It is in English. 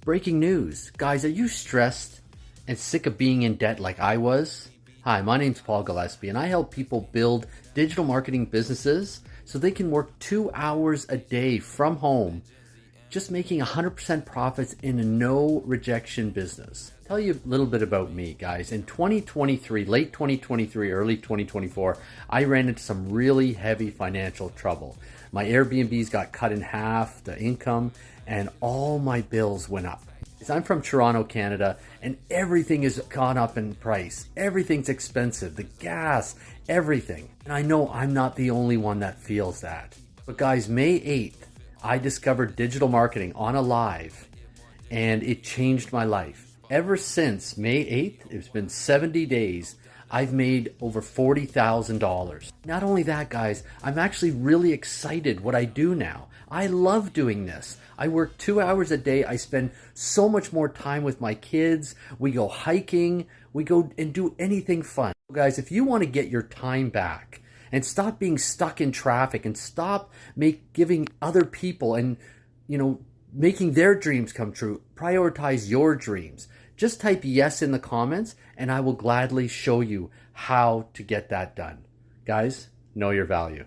Breaking news. Guys, are you stressed and sick of being in debt like I was? Hi, my name's Paul Gillespie, and I help people build digital marketing businesses so they can work 2 hours a day from home, just making 100% profits in a no rejection business. Tell you a little bit about me, guys. In 2023, late 2023, early 2024, I ran into some really heavy financial trouble. My Airbnbs got cut in half, the income, and all my bills went up. I'm from Toronto, Canada, and everything has gone up in price. Everything's expensive, the gas, everything. And I know I'm not the only one that feels that. But guys, May 8th, I discovered digital marketing on a live, and it changed my life. Ever since May 8th, it's been 70 days, I've made over $40,000. Not only that, guys, I'm actually really excited what I do now. I love doing this. I work 2 hours a day. I spend so much more time with my kids. We go hiking. We go and do anything fun. Guys, if you want to get your time back and stop being stuck in traffic and stop giving other people and, making their dreams come true, prioritize your dreams. Just type yes in the comments and I will gladly show you how to get that done. Guys, know your value.